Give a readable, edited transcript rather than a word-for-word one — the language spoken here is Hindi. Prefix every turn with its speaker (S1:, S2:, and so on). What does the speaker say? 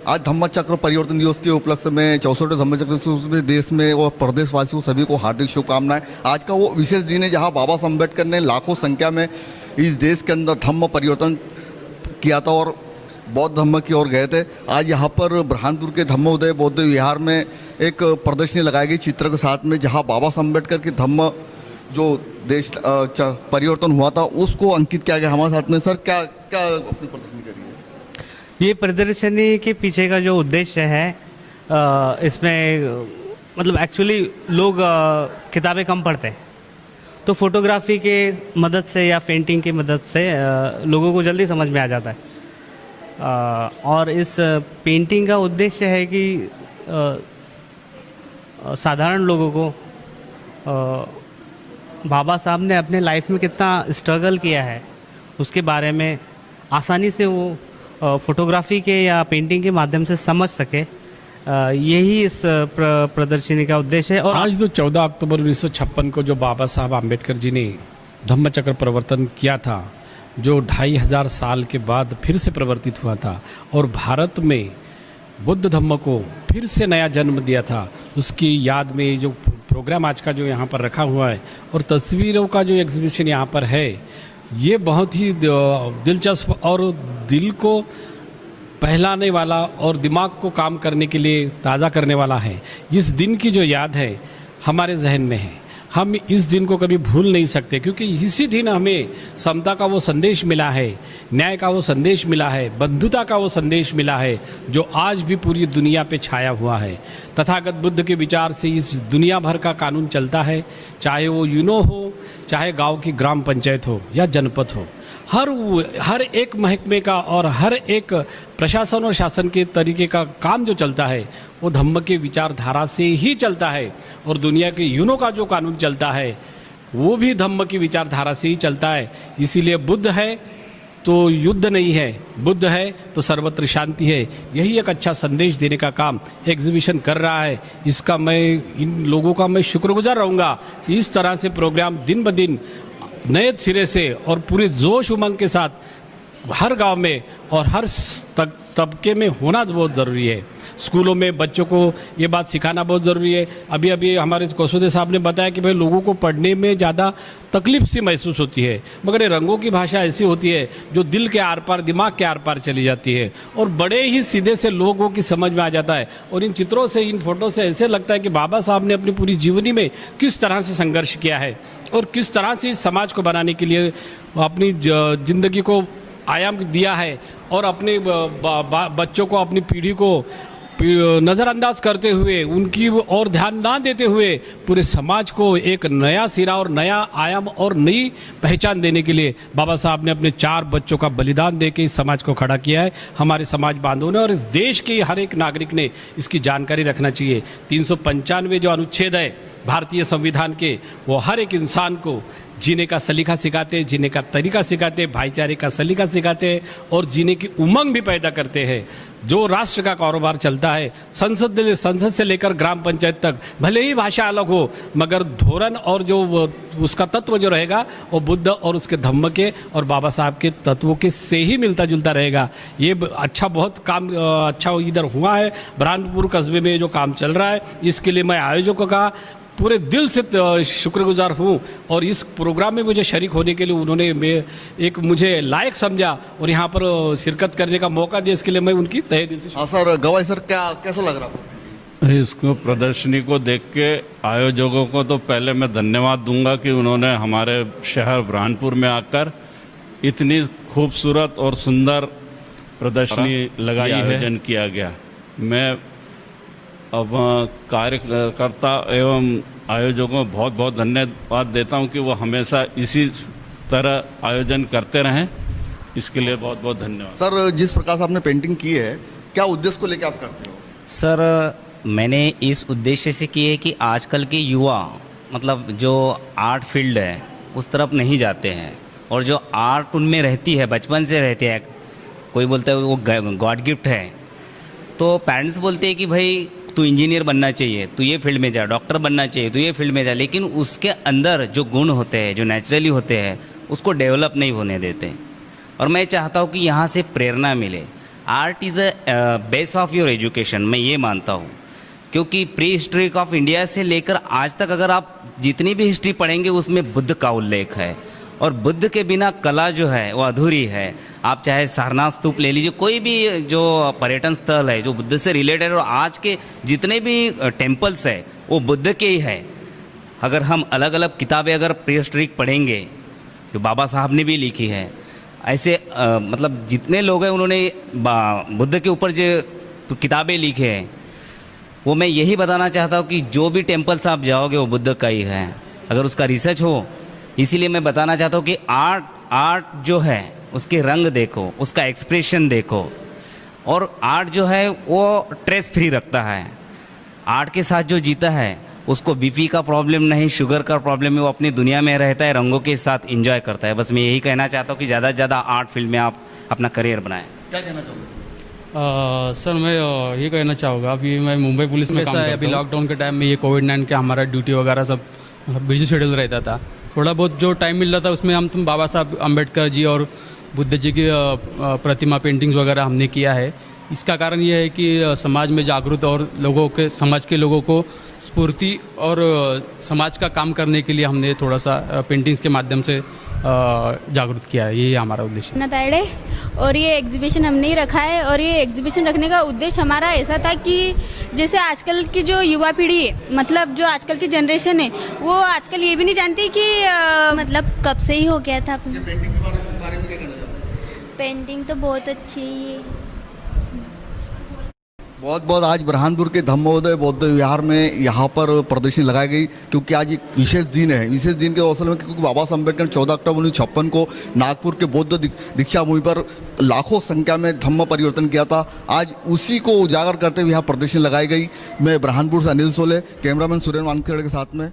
S1: आज धम्म चक्र परिवर्तन दिवस के उपलक्ष्य में 64वें धम्म चक्र दिवस में देश में और प्रदेशवासियों सभी को हार्दिक शुभकामनाएं। आज का वो विशेष दिन है जहां बाबा साहब अम्बेडकर ने लाखों संख्या में इस देश के अंदर धम्म परिवर्तन किया था और बौद्ध धम्म की ओर गए थे। आज यहाँ पर बुरहानपुर के धम्मोदय बौद्ध विहार में एक प्रदर्शनी लगाई गई चित्र के साथ में, जहाँ बाबा साहब अम्बेडकर की धम्म जो देश परिवर्तन हुआ था उसको अंकित किया गया। हमारे साथ में सर क्या क्या अपनी प्रदर्शनी करी है?
S2: ये प्रदर्शनी के पीछे का जो उद्देश्य है, इसमें मतलब एक्चुअली लोग किताबें कम पढ़ते हैं, तो फोटोग्राफी के मदद से या पेंटिंग की मदद से लोगों को जल्दी समझ में आ जाता है। और इस पेंटिंग का उद्देश्य है कि साधारण लोगों को बाबा साहब ने अपने लाइफ में कितना स्ट्रगल किया है उसके बारे में आसानी से वो फोटोग्राफी के या पेंटिंग के माध्यम से समझ सके, यही इस प्रदर्शनी का उद्देश्य है। और
S3: आज तो 14 अक्टूबर 1956 को जो बाबा साहब आम्बेडकर जी ने धम्म चक्र प्रवर्तन किया था, जो 2500 साल के बाद फिर से प्रवर्तित हुआ था और भारत में बुद्ध धम्म को फिर से नया जन्म दिया था, उसकी याद में जो प्रोग्राम आज का जो यहाँ पर रखा हुआ है और तस्वीरों का जो एग्जीबिशन यहाँ पर है, ये बहुत ही दिलचस्प और दिल को बहलाने वाला और दिमाग को काम करने के लिए ताज़ा करने वाला है। इस दिन की जो याद है हमारे जहन में है, हम इस दिन को कभी भूल नहीं सकते, क्योंकि इसी दिन हमें समता का वो संदेश मिला है, न्याय का वो संदेश मिला है, बंधुता का वो संदेश मिला है जो आज भी पूरी दुनिया पे छाया हुआ है। तथागत बुद्ध के विचार से इस दुनिया भर का कानून चलता है, चाहे वो यूनो हो, चाहे गांव की ग्राम पंचायत हो या जनपद हो। हर एक महकमे का और हर एक प्रशासन और शासन के तरीके का काम जो चलता है वो धम्म के विचारधारा से ही चलता है, और दुनिया के यूनो का जो कानून चलता है वो भी धम्म की विचारधारा से ही चलता है। इसीलिए बुद्ध है तो युद्ध नहीं है, बुद्ध है तो सर्वत्र शांति है। यही एक अच्छा संदेश देने का काम एग्जीबिशन कर रहा है। इसका मैं इन लोगों का मैं शुक्रगुजार रहूँगा कि इस तरह से प्रोग्राम दिन ब दिन नए सिरे से और पूरे जोश उमंग के साथ हर गांव में और हर तबके में होना बहुत ज़रूरी है। स्कूलों में बच्चों को ये बात सिखाना बहुत ज़रूरी है। अभी अभी हमारे कोसोदे साहब ने बताया कि भाई लोगों को पढ़ने में ज़्यादा तकलीफ सी महसूस होती है, मगर ये रंगों की भाषा ऐसी होती है जो दिल के आर पार, दिमाग के आर पार चली जाती है और बड़े ही सीधे से लोगों की समझ में आ जाता है। और इन चित्रों से, इन फोटो से ऐसे लगता है कि बाबा साहब ने अपनी पूरी जीवनी में किस तरह से संघर्ष किया है और किस तरह से इस समाज को बनाने के लिए अपनी ज़िंदगी को आयाम दिया है और अपने बच्चों को, अपनी पीढ़ी को नज़रअंदाज करते हुए, उनकी और ध्यान ना देते हुए पूरे समाज को एक नया सिरा और नया आयाम और नई पहचान देने के लिए बाबा साहब ने अपने 4 बच्चों का बलिदान देके इस समाज को खड़ा किया है। हमारे समाज बांधवों ने और इस देश के हर एक नागरिक ने इसकी जानकारी रखना चाहिए। 395 जो अनुच्छेद है भारतीय संविधान के, वो हर एक इंसान को जीने का सलीका सिखाते, जीने का तरीका सिखाते, भाईचारे का सलीका सिखाते और जीने की उमंग भी पैदा करते हैं। जो राष्ट्र का कारोबार चलता है संसद से लेकर ग्राम पंचायत तक, भले ही भाषा अलग हो मगर धोरण और जो उसका तत्व जो रहेगा वो बुद्ध और उसके धम्म के और बाबा साहब के तत्वों के से ही मिलता जुलता रहेगा। ये अच्छा बहुत काम अच्छा इधर हुआ है बुरहानपुर कस्बे में जो काम चल रहा है, इसके लिए मैं आयोजकों का पूरे दिल से शुक्रगुजार हूँ और इस प्रोग्राम में मुझे शरीक होने के लिए उन्होंने एक मुझे लायक समझा और यहाँ पर शिरकत करने का मौका दिया, इसके लिए मैं उनकी तहे दिल से।
S1: हाँ सर, गवाही सर कैसा लग रहा आपको?
S4: इसको प्रदर्शनी को देख के आयोजकों को तो पहले मैं धन्यवाद दूंगा कि उन्होंने हमारे शहर बुरहानपुर में आकर इतनी खूबसूरत और सुंदर प्रदर्शनी लगाई है, आयोजन किया गया। मैं अब कार्यकर्ता एवं आयोजकों को बहुत बहुत धन्यवाद देता हूं कि वो हमेशा इसी तरह आयोजन करते रहें, इसके लिए बहुत बहुत धन्यवाद।
S1: सर, जिस प्रकार से आपने पेंटिंग की है, क्या उद्देश्य को लेकर आप करते हो?
S5: सर, मैंने इस उद्देश्य से की है कि आजकल के युवा मतलब जो आर्ट फील्ड है उस तरफ नहीं जाते हैं और जो आर्ट उनमें रहती है, बचपन से रहती है, कोई बोलता है वो गॉड गिफ्ट है, तो पेरेंट्स बोलते हैं कि भाई तू इंजीनियर बनना चाहिए, तू ये फील्ड में जा, डॉक्टर बनना चाहिए, तू ये फील्ड में जा, लेकिन उसके अंदर जो गुण होते हैं, जो नेचुरली होते हैं, उसको डेवलप नहीं होने देते। और मैं चाहता हूँ कि यहाँ से प्रेरणा मिले। Art is a base of your education, मैं ये मानता हूँ। क्योंकि प्री हिस्ट्री ऑफ इंडिया से लेकर आज तक अगर आप जितनी भी हिस्ट्री पढ़ेंगे उसमें बुद्ध का उल्लेख है, और बुद्ध के बिना कला जो है वो अधूरी है। आप चाहे सारनाथ स्तूप ले लीजिए, कोई भी जो पर्यटन स्थल है जो बुद्ध से रिलेटेड, और आज के जितने भी टेम्पल्स है वो बुद्ध के ही है। अगर हम अलग अलग किताबें अगर प्री हिस्ट्री पढ़ेंगे जो बाबा साहब ने भी लिखी है, ऐसे मतलब जितने लोग हैं उन्होंने बुद्ध के ऊपर जो किताबें लिखे हैं, वो मैं यही बताना चाहता हूँ कि जो भी टेम्पल्स आप जाओगे वो बुद्ध का ही है, अगर उसका रिसर्च हो। इसीलिए मैं बताना चाहता हूँ कि आर्ट जो है उसके रंग देखो, उसका एक्सप्रेशन देखो, और आर्ट जो है वो स्ट्रेस फ्री रखता है। आर्ट के साथ जो जीता है उसको बीपी का प्रॉब्लम नहीं, शुगर का प्रॉब्लम है, वो अपनी दुनिया में रहता है, रंगों के साथ एंजॉय करता है। बस मैं यही कहना चाहता हूँ कि ज़्यादा से ज़्यादा आर्ट फील्ड में आप अपना करियर बनाएं।
S1: क्या कहना चाहोगे?
S6: सर मैं ये कहना चाहूँगा, अभी मैं मुंबई पुलिस में काम करता हूँ। अभी लॉकडाउन के टाइम में ये कोविड-19 के हमारा ड्यूटी वगैरह सब बिजी शेड्यूल रहता था। थोड़ा बहुत जो टाइम मिल रहा था उसमें हम बाबा साहब अम्बेडकर जी और बुद्ध जी की प्रतिमा पेंटिंग्स वगैरह हमने किया है। इसका कारण ये है कि समाज में जागरूक और समाज के लोगों को स्फूर्ति और समाज का काम करने के लिए हमने थोड़ा सा पेंटिंग्स के माध्यम से जागरूक किया है। यही हमारा उद्देश्य है।
S7: तायड़े, और ये एग्जीबिशन हमने ही रखा है, और ये एग्जीबिशन रखने का उद्देश्य हमारा ऐसा था कि जैसे आजकल की जो युवा पीढ़ी है, मतलब जो आजकल की जनरेशन है, वो आजकल ये भी नहीं जानती कि
S8: मतलब कब से ही हो गया था।
S1: ये पेंटिंग के बारे में क्या कहना चाहोगे?
S8: पेंटिंग तो बहुत अच्छी है।
S1: बहुत बहुत आज बुरहानपुर के धम्मोदय बौद्ध विहार में यहाँ पर प्रदर्शनी लगाई गई, क्योंकि आज एक विशेष दिन है। विशेष दिन के अवसर में क्योंकि बाबा साहब अम्बेडकर 14 अक्टूबर 1956 को नागपुर के बौद्ध दीक्षा भूमि पर लाखों संख्या में धम्म परिवर्तन किया था। आज उसी को उजागर करते हुए यहाँ प्रदर्शनी लगाई गई। मैं बुरहानपुर से अनिल सोले, कैमरामैन सुरेन वानखेड़े के साथ में।